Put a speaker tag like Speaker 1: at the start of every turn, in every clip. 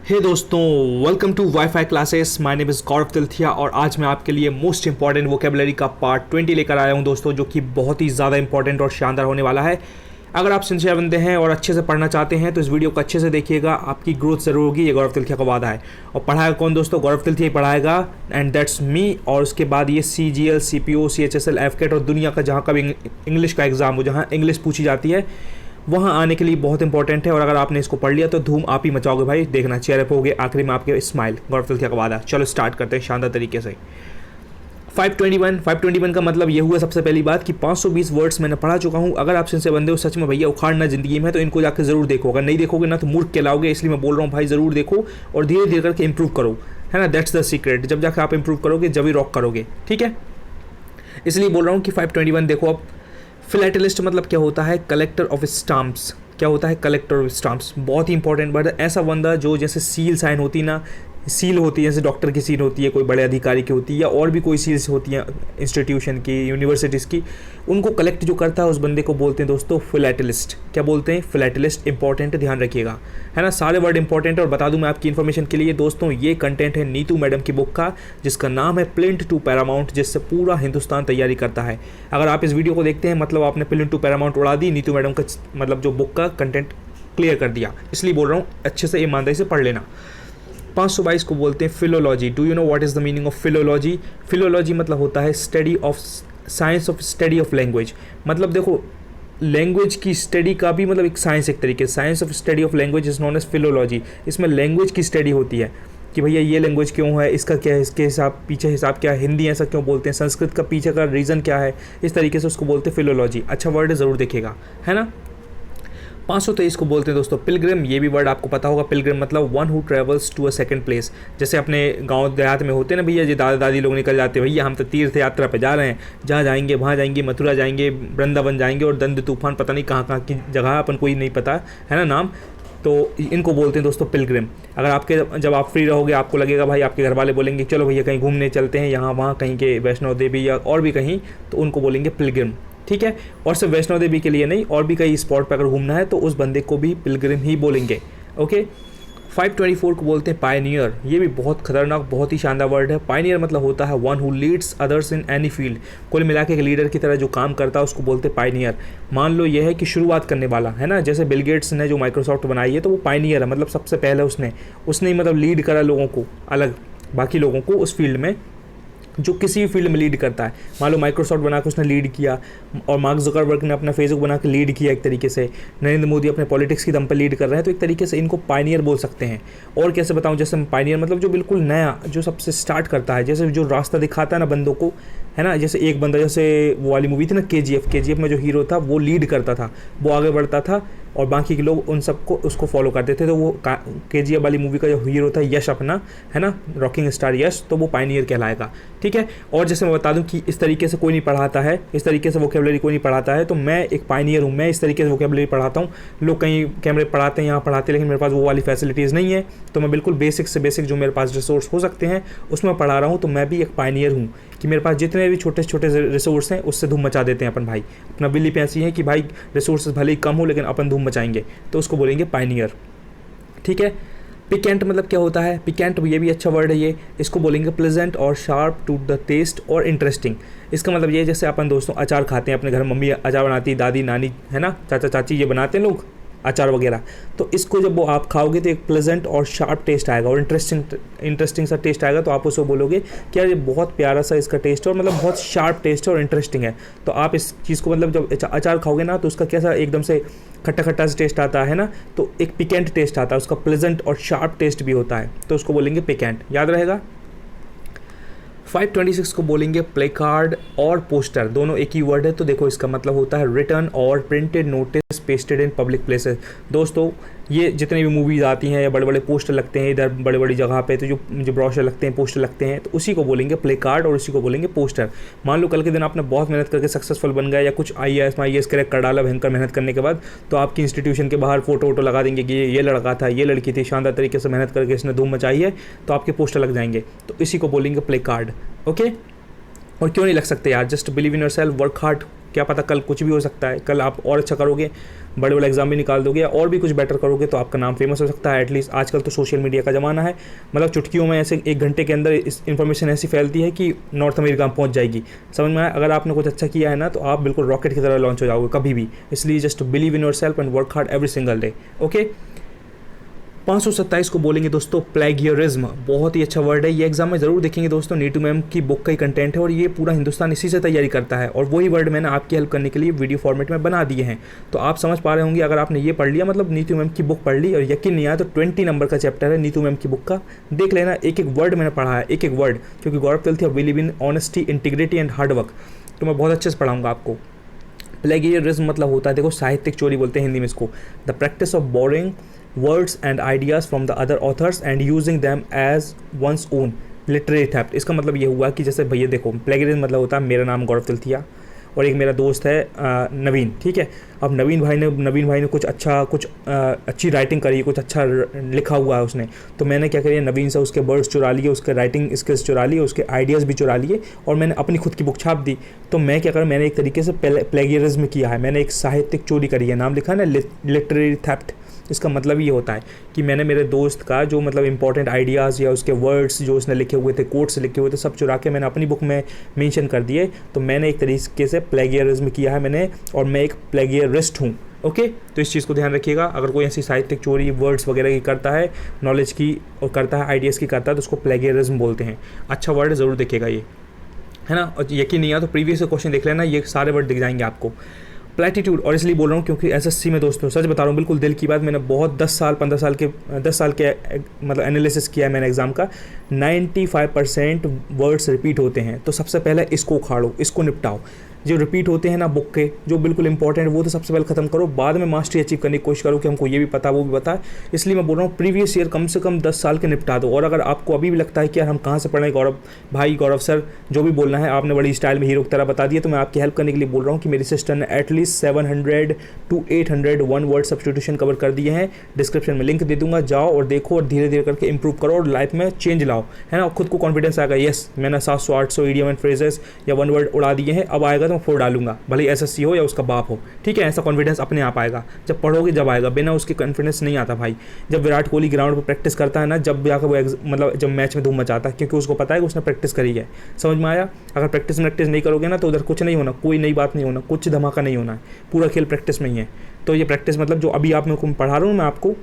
Speaker 1: हे दोस्तों, welcome to WiFi classes. My name is Gaurav Tilthiya और आज मैं आपके लिए मोस्ट इंपॉर्टेंट वोकेबलरी का पार्ट 20 लेकर आया हूं दोस्तों, जो कि बहुत ही ज़्यादा इंपॉर्टेंट और शानदार होने वाला है। अगर आप सिंसियर बंदे हैं और अच्छे से पढ़ना चाहते हैं तो इस वीडियो को अच्छे से देखिएगा, आपकी ग्रोथ ज़रूर होगी। ये गौरव तिलथिया का वादा है। और पढ़ाएगा कौन दोस्तों? गौरव तिलथिया ही पढ़ाएगा, एंड दैट्स मी। और उसके बाद ये CGL, CPO, CHSL, FCAT और दुनिया का जहाँ का भी इंग्लिश का एग्ज़ाम हो, जहाँ इंग्लिश पूछी जाती है, वहाँ आने के लिए बहुत इंपॉर्टेंट है। और अगर आपने इसको पढ़ लिया तो धूम आप ही मचाओगे भाई। देखना चेहरे पे होगे आखिरी में आपके स्माइल। गौरव तिलथिया का वादा। चलो स्टार्ट करते हैं शानदार तरीके से। 521 का मतलब ये हुआ सबसे पहली बात कि 520 वर्ड्स मैंने पढ़ा चुका हूँ। अगर आप सिंसियर बंदे हो सच में भैया उखाड़ना जिंदगी में, तो इनको जाकर जरूर देखो। अगर नहीं देखोगे ना तो मूर्ख कहलाओगे, इसलिए मैं बोल रहा हूँ भाई ज़रूर देखो और धीरे धीरे करके इंप्रूव करो, है ना। That's the secret. जब जाकर आप इंप्रूव करोगे जब ही रॉक करोगे, ठीक है। इसलिए बोल रहा हूँ कि 521 देखो। अब फिलैटेलिस्ट मतलब क्या होता है? Collector of stamps. क्या होता है? Collector of stamps. बहुत ही इंपॉर्टेंट वर्ड है। ऐसा बंदा जो जैसे सील साइन होती ना, सील होती है जैसे डॉक्टर की सील होती है, कोई बड़े अधिकारी की होती है, या और भी कोई सील्स होती हैं इंस्टीट्यूशन की, यूनिवर्सिटीज़ की, उनको कलेक्ट जो करता है उस बंदे को बोलते हैं दोस्तों फिलैटेलिस्ट। क्या बोलते हैं? फिलैटेलिस्ट। इंपॉर्टेंट, ध्यान रखिएगा, है ना। सारे वर्ड इंपॉर्टेंट है। और बता दूं मैं आपकी इन्फॉर्मेशन के लिए दोस्तों, ये कंटेंट है नीतू मैडम की बुक का, जिसका नाम है प्लिंथ टू पैरामाउंट, जिससे पूरा हिंदुस्तान तैयारी करता है। अगर आप इस वीडियो को देखते हैं मतलब आपने प्लिंथ टू पैरामाउंट उड़ा दी, नीतू मैडम का मतलब जो बुक का कंटेंट क्लियर कर दिया। इसलिए बोल रहा हूँ अच्छे से ईमानदारी से पढ़ लेना। 522 को बोलते हैं philology. Do you know what is the meaning of philology? Philology मतलब होता है study of science of study of language. मतलब देखो, लैंग्वेज की स्टडी का भी मतलब एक साइंस, एक तरीके से science of study of language is known as philology. इसमें लैंग्वेज की स्टडी होती है कि भैया ये लैंग्वेज क्यों है, इसका क्या है, इसके हिसाब पीछे हिसाब क्या है, हिंदी ऐसा क्यों बोलते हैं, संस्कृत का पीछे का रीज़न क्या है, इस तरीके से उसको बोलते हैं फिलोलॉजी। अच्छा वर्ड है, ज़रूर देखिएगा, है ना। 523 को बोलते हैं दोस्तों पिलग्रिम। ये भी वर्ड आपको पता होगा। पिलग्रिम मतलब one who travels to a second place. जैसे अपने गांव देहात में होते हैं ना भैया, जो दादा दादी लोग निकल जाते हैं, भैया हम तो तीर्थ यात्रा पे जा रहे हैं, जहाँ जाएंगे वहाँ जाएंगे, मथुरा जाएंगे, वृंदावन जाएंगे, और दंड तूफान पता नहीं कहाँ कहाँ की जगह अपन कोई नहीं पता है ना नाम, तो इनको बोलते हैं दोस्तों पिलग्रिम। अगर आपके जब आप फ्री रहोगे, आपको लगेगा भाई, आपके घर वाले बोलेंगे चलो भैया कहीं घूमने चलते हैं, यहाँ वहाँ कहीं के वैष्णो देवी या और भी कहीं, तो उनको बोलेंगे पिलग्रिम, ठीक है। और सिर्फ वैष्णो देवी के लिए नहीं, और भी कई स्पॉट पर अगर घूमना है तो उस बंदे को भी पिलग्रिम ही बोलेंगे, ओके। 524 को बोलते हैं पायनियर। ये भी बहुत खतरनाक, बहुत ही शानदार वर्ड है। पायनियर मतलब होता है one who Leeds others in any field. कुल मिला के एक लीडर की तरह जो काम करता है उसको बोलते हैं पायनियर। मान लो ये है कि शुरुआत करने वाला, है ना। जैसे बिल गेट्स ने जो माइक्रोसॉफ्ट बनाई है तो वो पायनियर है, मतलब सबसे पहले उसने ही मतलब लीड करा लोगों को, अलग बाकी लोगों को उस फील्ड में, जो किसी भी फील्ड में लीड करता है। मान लो माइक्रोसॉफ्ट बना के उसने लीड किया, और मार्क जुकरबर्ग ने अपना फेसबुक बना के लीड किया एक तरीके से, नरेंद्र मोदी अपने पॉलिटिक्स की दम पर लीड कर रहे हैं, तो एक तरीके से इनको पायनियर बोल सकते हैं। और कैसे बताऊं? जैसे पायनियर मतलब जो बिल्कुल नया, जो सबसे स्टार्ट करता है, जैसे जो रास्ता दिखाता है ना बंदों को, है ना। जैसे एक बंदा, जैसे वो वाली मूवी थी ना KGF में जो हीरो था वो लीड करता था, वो आगे बढ़ता था और बाकी के लोग उन सबको उसको फॉलो करते थे। तो वो KGF वाली मूवी का जो हीरो था यश अपना, है ना, रॉकिंग स्टार यश, तो वो पायनियर कहलाएगा, ठीक है। और जैसे मैं बता दूं कि इस तरीके से कोई नहीं पढ़ाता है, इस तरीके से वोकेबलरी कोई नहीं पढ़ाता है, तो मैं एक पायनियर हूँ। मैं इस तरीके से वोकेबलरी पढ़ाता हूँ। लोग कहीं कैमरे पढ़ाते हैं, यहाँ पढ़ाते हैं, लेकिन मेरे पास वो वाली फैसिलिटीज़ नहीं है, तो मैं बिल्कुल बेसिक से बेसिक जो मेरे पास रिसोर्स हो सकते हैं उसमें पढ़ा रहा हूँ। तो मैं भी एक पायनियर हूँ कि मेरे पास जितने भी छोटे छोटे रिसोर्स हैं उससे धूम मचा देते हैं अपन भाई। अपना बिल्ली पे ऐसी है कि भाई रिसोर्सेज भले ही कम हो लेकिन अपन धूम मचाएंगे, तो उसको बोलेंगे पायनियर, ठीक है। पिकेंट मतलब क्या होता है? पिकेंट, ये भी अच्छा वर्ड है ये। इसको बोलेंगे प्लेजेंट और शार्प टू द टेस्ट और इंटरेस्टिंग। इसका मतलब ये, जैसे अपन दोस्तों अचार खाते हैं, अपने घर मम्मी अचार बनाती है, दादी नानी, है ना, चाचा चाची, ये बनाते हैं लोग अचार वगैरह, तो इसको जब वो आप खाओगे तो एक प्लेजेंट और शार्प टेस्ट आएगा और इंटरेस्टिंग सा टेस्ट आएगा। तो आप उसको बोलोगे कि यार ये बहुत प्यारा सा इसका टेस्ट है, और मतलब बहुत शार्प टेस्ट है और इंटरेस्टिंग है। तो आप इस चीज़ को मतलब जब अचार खाओगे ना तो उसका कैसा एकदम से खट्टा खट्टा सा टेस्ट आता है ना, तो एक पिकेंट टेस्ट आता है, उसका प्लेजेंट और शार्प टेस्ट भी होता है, तो उसको बोलेंगे पिकेंट, याद रहेगा। 526 को बोलेंगे प्लेकार्ड और पोस्टर, दोनों एक ही वर्ड है। तो देखो इसका मतलब होता है रिटन और printed notice pasted in public places. दोस्तों ये जितने भी मूवीज़ आती हैं या बड़े बड़े पोस्टर लगते हैं इधर बड़े बड़ी जगह पे, तो जो ब्रोशर लगते हैं, पोस्टर लगते हैं, तो उसी को बोलेंगे प्लेकार्ड और उसी को बोलेंगे पोस्टर। मान लो कल के दिन आपने बहुत मेहनत करके सक्सेसफुल बन गया, या कुछ IAS क्रैक कर डाला भयंकर मेहनत करने के बाद, तो आपकी इंस्टीट्यूशन के बाहर फोटो लगा देंगे कि ये लड़का था, ये लड़की थी, शानदार तरीके से मेहनत करके इसने धूम मचाई है, तो आपके पोस्टर लग जाएंगे। तो इसी को बोलेंगे प्लेकार्ड, ओके। और क्यों नहीं लग सकते यार? Just believe in yourself, work hard, क्या पता कल कुछ भी हो सकता है, कल आप और अच्छा करोगे, बड़े बड़े एग्जाम भी निकाल दोगे या और भी कुछ बेटर करोगे तो आपका नाम फेमस हो सकता है। एटलीस्ट आजकल तो सोशल मीडिया का ज़माना है, मतलब चुटकियों में ऐसे 1 घंटे के अंदर इस इन्फॉर्मेशन ऐसी फैलती है कि नॉर्थ अमेरिका में पहुंच जाएगी। समझ में आया? अगर आपने कुछ अच्छा किया है ना तो आप बिल्कुल रॉकेट की तरह लॉन्च हो जाओगे कभी भी। इसलिए just believe in your self and work hard every single day. Okay, 527 को बोलेंगे दोस्तों प्लेगियरिज्म। बहुत ही अच्छा वर्ड है, ये एग्जाम में जरूर देखेंगे दोस्तों। नीतू मैम की बुक का ही कंटेंट है और ये पूरा हिंदुस्तान इसी से तैयारी करता है और वही वर्ड मैंने आपकी हेल्प करने के लिए वीडियो फॉर्मेट में बना दिए हैं। तो आप समझ पा रहे होंगे, अगर आपने ये पढ़ लिया मतलब नीतू मैम की बुक पढ़ ली और यकीन नहीं आया तो 20 नंबर का चैप्टर है नीतू मैम की बुक का, देख लेना। एक एक वर्ड मैंने पढ़ा है, एक एक वर्ड, क्योंकि Gaurav Tilthiya believe in honesty, integrity and hard work, तो मैं बहुत अच्छे से पढ़ाऊंगा आपको। प्लेगियरिज्म मतलब होता है, देखो साहित्यिक चोरी बोलते हैं हिंदी में इसको, the practice of boring words and ideas from the other authors and using them as one's own, literary theft। इसका मतलब ये हुआ कि जैसे भैया देखो, प्लेगरिज्म मतलब होता है मेरा नाम गौरव तिलथिया और एक मेरा दोस्त है नवीन, ठीक है। अब नवीन भाई ने कुछ अच्छी राइटिंग करी, कुछ अच्छा लिखा हुआ है उसने, तो मैंने क्या करिए नवीन से उसके वर्ड्स चुरा लिए, उसके राइटिंग स्किल्स चुरा लिए, उसके आइडियाज़ भी चुरा लिए और मैंने अपनी खुद की बुक छाप दी। तो मैं क्या करूँ, मैंने एक तरीके से प्लेगियरिज्म किया है, मैंने एक साहित्यिक चोरी करी है। नाम लिखा है ना लिटरेरी थेफ्ट, इसका मतलब ये होता है कि मैंने मेरे दोस्त का जो मतलब इंपॉर्टेंट आइडियाज़ या उसके वर्ड्स जो उसने लिखे हुए थे, कोट्स लिखे हुए थे, सब चुरा के मैंने अपनी बुक में मेंशन कर दिए। तो मैंने एक तरीके से प्लेगियरिज्म किया है मैंने, और मैं एक प्लेगियरिस्ट हूँ। ओके, तो इस चीज़ को ध्यान रखिएगा। अगर कोई ऐसी साहित्यिक चोरी वर्ड्स वगैरह की करता है, नॉलेज की और करता है, आइडियाज़ की करता है, तो उसको प्लेगियरिज्म बोलते हैं। अच्छा वर्ड ज़रूर देखिएगा ये, है ना। और यकीन नहीं आया तो प्रीवियस क्वेश्चन देख लेना, ये सारे वर्ड दिख जाएंगे आपको। प्लेटीट्यूड, और इसलिए बोल रहा हूँ क्योंकि एसएससी में दोस्तों सच बता रहा हूँ, बिल्कुल दिल की बात, मैंने बहुत 10 साल 15 साल के 10 साल के मतलब एनालिसिस किया है मैंने एग्जाम का। 95% वर्ड्स रिपीट होते हैं, तो सबसे पहले इसको उखाड़ो, इसको निपटाओ। जो रिपीट होते हैं ना बुक के, जो बिल्कुल इंपॉर्टेंट, वो तो सबसे पहले खत्म करो, बाद में मास्टरी अचीव करने की कोशिश करो कि हमको ये भी पता वो भी पता है। इसलिए मैं बोल रहा हूँ प्रीवियस ईयर कम से कम 10 साल के निपटा दो। और अगर आपको अभी भी लगता है कि यार हम कहाँ से पढ़ें, गौरव भाई, गौरव सर, जो भी बोलना है आपने बड़ी स्टाइल में हीरो की तरह बता दिया, तो मैं आपकी हेल्प करने के लिए बोल रहा हूँ कि मेरी सिस्टर ने at least 700 to 800 one word substitution cover कर दिए हैं। डिस्क्रिप्शन में लिंक दे दूंगा, जाओ और देखो और धीरे धीरे करके इंप्रूव करो और लाइफ में चेंज लाओ, है ना। खुद को कॉन्फिडेंस आएगा, यस मैंने 700-800 इडियम एंड फ्रेजेस या वन वर्ड उड़ा दिए हैं, अब आएगा तो मैं 4 डालूंगा, भले एसएससी हो या उसका बाप हो, ठीक है। ऐसा कॉन्फिडेंस अपने आप आएगा, जब पढ़ोगे जब आएगा, बिना उसके कॉन्फिडेंस नहीं आता भाई। जब विराट कोहली ग्राउंड पर प्रैक्टिस करता है ना, जब जाकर वो मतलब जब मैच में धूम मचाता है, क्योंकि उसको पता है कि उसने प्रैक्टिस करी है। समझ में आया? अगर प्रैक्टिस नहीं करोगे ना तो उधर कुछ नहीं होना, कोई नई बात नहीं होना, कुछ धमाका नहीं होना है, पूरा खेल प्रैक्टिस में ही है। तो ये प्रैक्टिस मतलब जो अभी आप मेरे को पढ़ा रहा हूँ मैं आपको,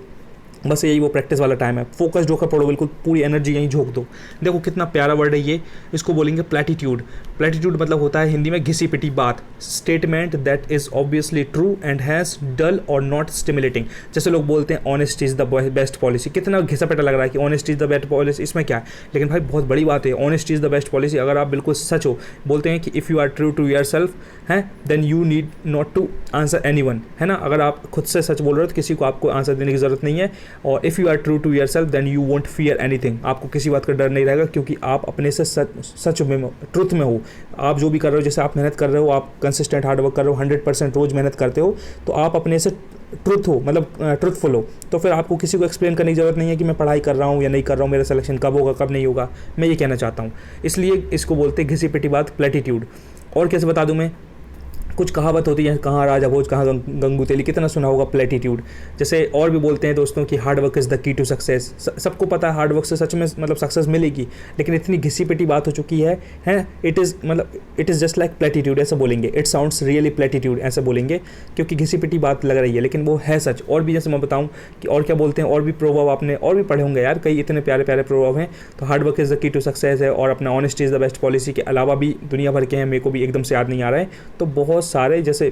Speaker 1: बस यही वो प्रैक्टिस वाला टाइम है। फोकस्ड होकर पढ़ो, बिल्कुल पूरी एनर्जी यहीं झोंक दो। देखो कितना प्यारा वर्ड है ये, इसको बोलेंगे प्लेटीट्यूड। प्लेटीट्यूड मतलब होता है हिंदी में घिसी पिटी बात, statement that is obviously true and has dull और नॉट स्टिमुलेटिंग। जैसे लोग बोलते हैं honest is the best policy, कितना घिसा पिटा लग रहा है कि honest is the best policy, इसमें क्या है, लेकिन भाई बहुत बड़ी बात है, honest is the best policy. अगर आप बिल्कुल सच हो, बोलते हैं कि if you are true to your self है then you need not to answer anyone, है ना। अगर आप खुद से सच बोल रहे हो तो किसी को आपको आंसर देने की ज़रूरत नहीं है। और if you are true to your self then you won't fear anything, आपको किसी बात का डर नहीं रहेगा, क्योंकि आप अपने से सच में ट्रुथ में हो। आप जो भी कर रहे हो, जैसे आप मेहनत कर रहे हो, आप कंसिस्टेंट हार्ड वर्क कर रहे हो, 100% रोज़ मेहनत करते हो, तो आप अपने से ट्रुथ हो, मतलब ट्रुथफुल हो, तो फिर आपको किसी को एक्सप्लेन करने की ज़रूरत नहीं है कि मैं पढ़ाई कर रहा हूँ या नहीं कर रहा हूँ, मेरा सिलेक्शन कब होगा कब नहीं होगा। मैं ये कहना चाहता हूँ, इसलिए इसको बोलते हैं घिसी पिटी बात, प्लेटीट्यूड। और कैसे बता दूँ मैं, कुछ कहावत होती है, कहाँ राजा भोज कहाँ गंगू तेली, कितना सुना होगा प्लेटीट्यूड। जैसे और भी बोलते हैं दोस्तों कि hard work is the key to success. सबको पता है हार्ड वर्क से सच में मतलब सक्सेस मिलेगी, लेकिन इतनी घिसी पिटी बात हो चुकी है इट इज़ जस्ट लाइक प्लेटीट्यूड, ऐसा बोलेंगे। इट साउंड्स रियली प्लेटीट्यूड, ऐसा बोलेंगे, क्योंकि घिसी पिटी बात लग रही है लेकिन वो है सच। और भी जैसे मैं बताऊँ कि और क्या बोलते हैं, और भी प्रोवर्ब आपने और भी पढ़े होंगे यार, कई इतने प्यारे प्यारे प्रोवर्ब हैं। तो hard work is the key to success है, और अपना honesty is the best policy के अलावा भी दुनिया भर के हैं, मेरे को भी एकदम से याद नहीं आ रहा है। तो बहुत सारे जैसे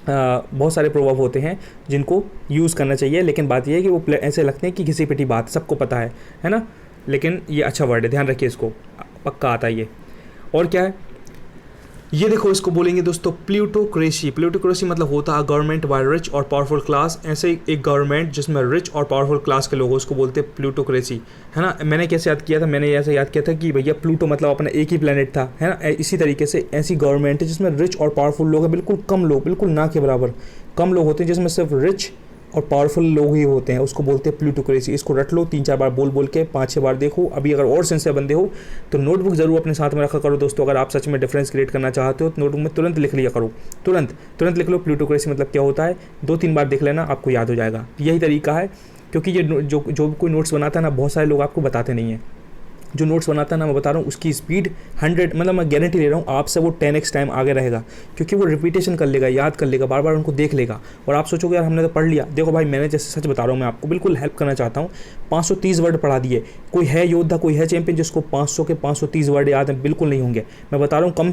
Speaker 1: बहुत सारे प्रोवर्ब होते हैं जिनको यूज़ करना चाहिए, लेकिन बात यह है कि वो ऐसे लगते हैं कि घिसी पिटी बात, सबको पता है ना। लेकिन ये अच्छा वर्ड है, ध्यान रखिए, इसको पक्का आता है ये। और क्या है ये, देखो इसको बोलेंगे दोस्तों प्लूटोक्रेसी। प्लूटोक्रेसी मतलब होता है गवर्नमेंट बाय रिच और पावरफुल क्लास। ऐसे एक गवर्नमेंट जिसमें रिच और पावरफुल क्लास के लोग हो, उसको बोलते हैं प्लूटोक्रेसी, है ना। मैंने कैसे याद किया था, मैंने ऐसे याद किया था कि भैया प्लूटो मतलब अपना एक ही प्लेनेट था, है ना। इसी तरीके से ऐसी गवर्नमेंट है जिसमें रिच और पावरफुल लोग हैं, बिल्कुल कम लोग, बिल्कुल ना के बराबर कम लोग होते हैं, जिसमें सिर्फ रिच और पावरफुल लोग ही होते हैं, उसको बोलते हैं प्लूटोक्रेसी। इसको रट लो 3-4 बार बोल के 5-6 बार देखो। अभी अगर और सिंसियर बंदे हो तो नोटबुक जरूर अपने साथ में रखा करो दोस्तों। अगर आप सच में डिफरेंस क्रिएट करना चाहते हो तो नोटबुक में तुरंत लिख लिया करो, तुरंत लिख लो प्लूटोक्रेसी मतलब क्या होता है। 2-3 बार देख लेना, आपको याद हो जाएगा। यही तरीका है, क्योंकि ये जो कोई नोट्स बनाता है ना, बहुत सारे लोग आपको बताते नहीं हैं। जो नोट्स बनाता है ना, मैं बता रहा हूँ उसकी स्पीड 100, मतलब मैं गारंटी ले रहा हूँ आपसे वो 10x टाइम आगे रहेगा, क्योंकि वो रिपीटेशन कर लेगा, याद कर लेगा, बार बार उनको देख लेगा। और आप सोचोगे यार हमने तो पढ़ लिया। देखो भाई, मैंने जैसे सच बता रहा हूँ, मैं आपको बिल्कुल हेल्प करना चाहता हूँ। 530 वर्ड पढ़ा दिए। कोई है योद्धा, कोई है चैंपियन जिसको 500 के 530 वर्ड याद हैं? बिल्कुल नहीं होंगे। मैं बता रहा हूँ कम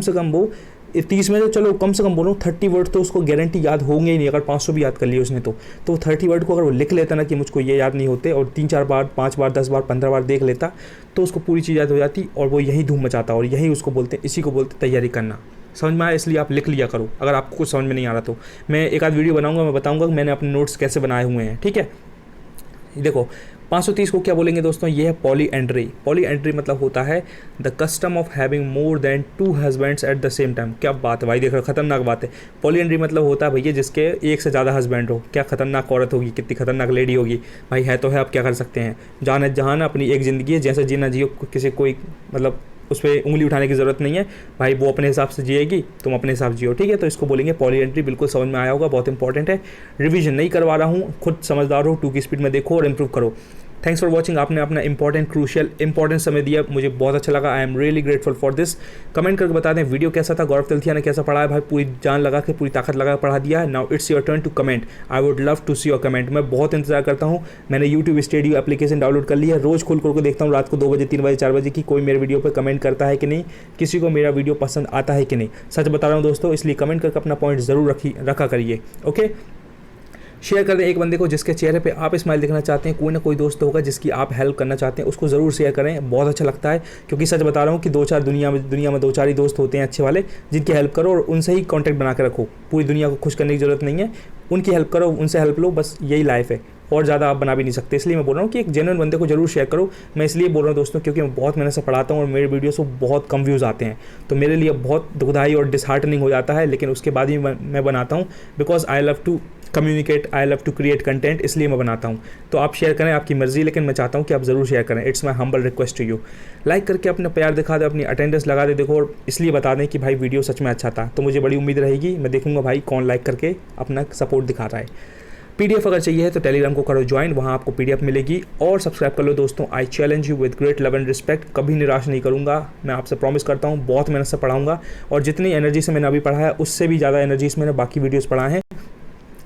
Speaker 1: से कम वो 30 में, तो चलो कम से कम बोलो 30 वर्ड तो उसको गारंटी याद होंगे ही नहीं। अगर 500 भी याद कर लिए उसने तो 30 वर्ड को अगर वो लिख लेता ना कि मुझको ये याद नहीं होते, और 3-4 बार 5 बार 10 बार 15 बार देख लेता, तो उसको पूरी चीज़ याद हो जाती और वो यही धूम मचाता। और यही उसको बोलते हैं, इसी को बोलते तैयारी करना। समझ में आया? इसलिए आप लिख लिया करो। अगर आपको कुछ समझ में नहीं आ रहा तो मैं एक आध वीडियो बनाऊंगा, मैं बताऊंगा कि मैंने अपने नोट्स कैसे बनाए हुए हैं। ठीक है, देखो 530 को क्या बोलेंगे दोस्तों? ये है पॉलीएंड्री। पॉलीएंड्री मतलब होता है the custom of having more than 2 husbands at the same time. क्या बात है भाई, देखो खतरनाक बात है। पॉलीएंड्री मतलब होता है भैया जिसके एक से ज़्यादा हस्बैंड हो। क्या खतरनाक औरत होगी, कितनी खतरनाक लेडी होगी भाई। है तो है, आप क्या कर सकते हैं। जान जहान अपनी एक ज़िंदगी है, जैसे जीना जियो, किसी कोई मतलब उस पर उंगली उठाने की ज़रूरत नहीं है भाई। वो अपने हिसाब से जिएगी, तुम अपने हिसाब से जियो। ठीक है, तो इसको बोलेंगे पॉलीएंड्री। बिल्कुल समझ में आया होगा, बहुत इंपॉर्टेंट है। रिवीजन नहीं करवा रहा हूँ, खुद समझदार हो, 2 की स्पीड में देखो और इम्प्रूव करो। Thanks for watching. आपने अपना इंपॉर्टेंट समय दिया, मुझे बहुत अच्छा लगा। I am really grateful for this. Comment करके बता दें वीडियो कैसा था। गौरव तिलथिया ने कैसा पढ़ा है भाई, पूरी जान लगा के, पूरी ताकत लगा के पढ़ा दिया है। Now it's your turn to comment. I would love to see your comment. मैं बहुत इंतजार करता हूँ। मैंने यूट्यूब स्टूडियो एप्लीकेशन डाउनलोड कर लिया है। रोज़ खोल कर देखता हूँ रात को 2 बजे 3 बजे 4 बजे की कोई मेरे वीडियो पर कमेंट करता है कि नहीं, किसी को मेरा वीडियो पसंद आता है कि नहीं। सच बता रहा हूँ दोस्तों, इसलिए कमेंट करके अपना पॉइंट ज़रूर रखा करिए। ओके, शेयर कर दें एक बंदे को जिसके चेहरे पे आप स्माइल देखना चाहते हैं। कोई ना कोई दोस्त होगा जिसकी आप हेल्प करना चाहते हैं, उसको ज़रूर शेयर करें। बहुत अच्छा लगता है, क्योंकि सच बता रहा हूँ कि 2-4 दुनिया में 2-4 ही दोस्त होते हैं अच्छे वाले, जिनकी हेल्प करो और उनसे ही कॉन्टैक्ट बना के रखो। पूरी दुनिया को खुश करने की ज़रूरत नहीं है, उनकी हेल्प करो, उनसे हेल्प लो, बस यही लाइफ है। और ज़्यादा आप बना भी नहीं सकते। इसलिए मैं बोल रहा हूँ कि एक जेन्युइन बंदे को जरूर शेयर करो। मैं इसलिए बोल रहा हूँ दोस्तों, क्योंकि मैं बहुत मेहनत से पढ़ाता हूँ और मेरे वीडियोस को बहुत कम व्यूज़ आते हैं, तो मेरे लिए बहुत दुखदाई और डिसहार्टनिंग हो जाता है। लेकिन उसके बाद ही मैं बनाता हूँ, because I love to communicate, I love to create content, इसलिए मैं बनाता हूँ। तो आप शेयर करें, आपकी मर्जी, लेकिन मैं चाहता हूँ कि आप ज़रूर शेयर करें। It's my humble request to you. Like करके अपना प्यार दिखा दें, अपनी अटेंडेंस लगा दे देखो, और इसलिए बता दें कि भाई वीडियो सच में अच्छा था, तो मुझे बड़ी उम्मीद रहेगी। मैं देखूंगा भाई कौन लाइक करके अपना सपोर्ट दिखा रहा है। PDF अगर चाहिए है तो टेलीग्राम को करो ज्वाइन, वहाँ आपको PDF मिलेगी। और सब्सक्राइब कर लो दोस्तों। I challenge you with great love and respect. कभी निराश नहीं करूँगा, मैं आपसे प्रॉमिस करता हूँ। बहुत मेहनत से पढ़ाऊँगा, और जितनी एनर्जी से मैंने अभी पढ़ा है उससे भी ज़्यादा एनर्जी से मैंने बाकी वीडियोज़ पढ़ा है।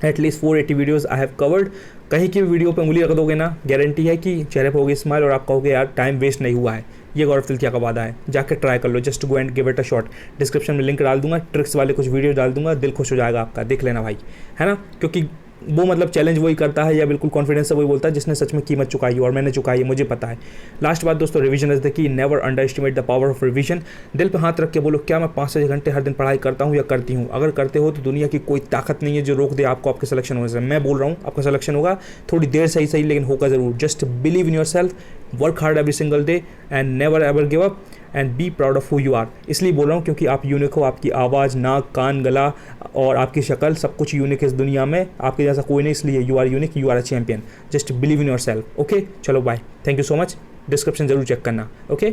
Speaker 1: At least 480 videos I have covered. कहीं की भी वीडियो पे उंगली रख दोगे ना, गारंटी है कि चेहरे पर होगी स्माइल और आप कहोगे यार टाइम वेस्ट नहीं हुआ है। ये गौरव तिलथिया का वादा है। जाकर ट्राई कर लो, just go and give it a shot. Description में लिंक डाल दूंगा, ट्रिक्स वाले कुछ वीडियो डाल दूंगा, दिल खुश हो जाएगा आपका, देख लेना भाई, है ना। क्योंकि वो मतलब चैलेंज वही करता है, या बिल्कुल कॉन्फिडेंस से वही बोलता है जिसने सच में कीमत चुकाई है, और मैंने चुकाई है, मुझे पता है। लास्ट बात दोस्तों, revision is the key. Never under estimate the power of revision. दिल पे हाथ रख के बोलो, क्या मैं 5 से 6 घंटे हर दिन पढ़ाई करता हूँ या करती हूँ? अगर करते हो तो दुनिया की कोई ताकत नहीं है जो रोक दे आपको आपके सिलेक्शन होने से। मैं बोल रहा हूँ आपका सिलेक्शन होगा, थोड़ी देर से ही सही, लेकिन होगा ज़रूर। Just believe in your self, work hard every single day and never ever give up and be proud of who you are. इसलिए बोल रहा हूँ क्योंकि आप यूनिक हो। आपकी आवाज़, नाक, कान, गला और आपकी शक्ल, सब कुछ यूनिक है इस दुनिया में। आपके जैसा कोई नहीं, इसलिए you are unique, you are a champion. Just believe in your self. Okay, चलो bye, thank you so much. Description जरूर चेक करना। ओके।